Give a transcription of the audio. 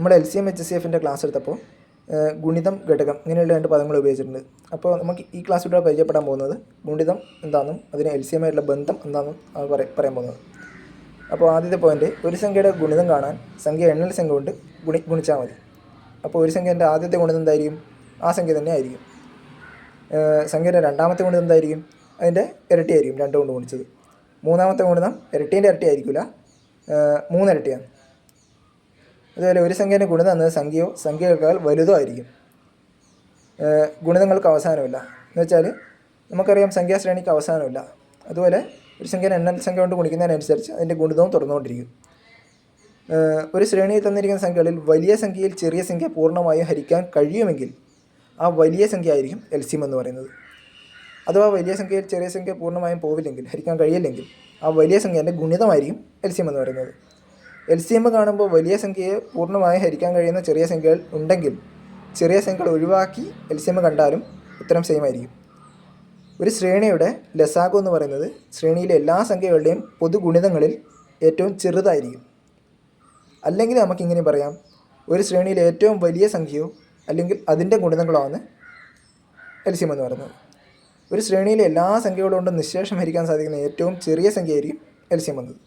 നമ്മൾ LCM HCFൻ്റെ class എടുത്തപ്പോൾ ഗുണിതം ഘടകം ഇങ്ങനെയുള്ള 2 പദങ്ങൾ ഉപയോഗിച്ചിട്ടുണ്ട്. അപ്പോൾ നമുക്ക് ഈ ക്ലാസ്സിലൂടെ പരിചയപ്പെടാൻ പോകുന്നത് ഗുണിതം എന്താണെന്നും അതിന് LCM ആയിട്ടുള്ള ബന്ധം എന്താണെന്നും പറയാൻ പോകുന്നത്. അപ്പോൾ ആദ്യത്തെ പോയിൻ്റ്, ഒരു സംഖ്യയുടെ ഗുണിതം കാണാൻ സംഖ്യ എണ്ണൽ സംഖ്യ കൊണ്ട് ഗുണിച്ചാൽ മതി. അപ്പോൾ ഒരു സംഖ്യേൻ്റെ ആദ്യത്തെ ഗുണിതം എന്തായിരിക്കും? ആ സംഖ്യ തന്നെ ആയിരിക്കും. സംഖ്യയുടെ രണ്ടാമത്തെ ഗുണിതം എന്തായിരിക്കും? അതിൻ്റെ ഇരട്ടി ആയിരിക്കും, 2 കൊണ്ട് ഗുണിച്ചത്. മൂന്നാമത്തെ ഗുണിതം ഇരട്ടീൻ്റെ ഇരട്ടി ആയിരിക്കില്ല, 3 ഇരട്ടിയാണ്. അതുപോലെ ഒരു സംഖ്യേൻ്റെ ഗുണിതം എന്നത് സംഖ്യയേക്കാൾ വലുതോ ആയിരിക്കും. ഗുണിതങ്ങൾക്ക് അവസാനമില്ല എന്ന് വെച്ചാൽ നമുക്കറിയാം സംഖ്യാശ്രേണിക്ക് അവസാനമില്ല. അതുപോലെ ഒരു സംഖ്യേനെ എണ്ണൽ സംഖ്യ കൊണ്ട് ഗുണിക്കുന്നതിനനുസരിച്ച് അതിൻ്റെ ഗുണിതവും തുടർന്നുകൊണ്ടിരിക്കും. ഒരു ശ്രേണിയിൽ തന്നിരിക്കുന്ന സംഖ്യകളിൽ വലിയ സംഖ്യയിൽ ചെറിയ സംഖ്യ പൂർണ്ണമായും ഹരിക്കാൻ കഴിയുമെങ്കിൽ ആ വലിയ സംഖ്യ ആയിരിക്കും LCM എന്ന് പറയുന്നത്. അഥവാ വലിയ സംഖ്യയിൽ ചെറിയ സംഖ്യ പൂർണ്ണമായും പോവില്ലെങ്കിൽ, ഹരിക്കാൻ കഴിയില്ലെങ്കിൽ, ആ വലിയ സംഖ്യേൻ്റെ ഗുണിതമായിരിക്കും LCM എന്ന് പറയുന്നത്. LCM കാണുമ്പോൾ വലിയ സംഖ്യയെ പൂർണ്ണമായും ഹരിക്കാൻ കഴിയുന്ന ചെറിയ സംഖ്യകൾ ഉണ്ടെങ്കിൽ ചെറിയ സംഖ്യകൾ ഒഴിവാക്കി LCM കണ്ടാലും ഉത്തരം സെയിം ആയിരിക്കും. ഒരു ശ്രേണിയുടെ ലസാഗു എന്ന് പറയുന്നത് ശ്രേണിയിലെ എല്ലാ സംഖ്യകളുടെയും പൊതുഗുണിതങ്ങളിൽ ഏറ്റവും ചെറുതായിരിക്കും. അല്ലെങ്കിൽ നമുക്കിങ്ങനെ പറയാം, ഒരു ശ്രേണിയിലെ ഏറ്റവും വലിയ സംഖ്യയോ അല്ലെങ്കിൽ അതിൻ്റെ ഗുണിതങ്ങളോ ആണ് LCM എന്ന് പറയുന്നത്. ഒരു ശ്രേണിയിലെ എല്ലാ സംഖ്യകളോടും നിശ്ശേഷം ഹരിക്കാൻ സാധിക്കുന്ന ഏറ്റവും ചെറിയ സംഖ്യയായിരിക്കും LCM എന്നത്.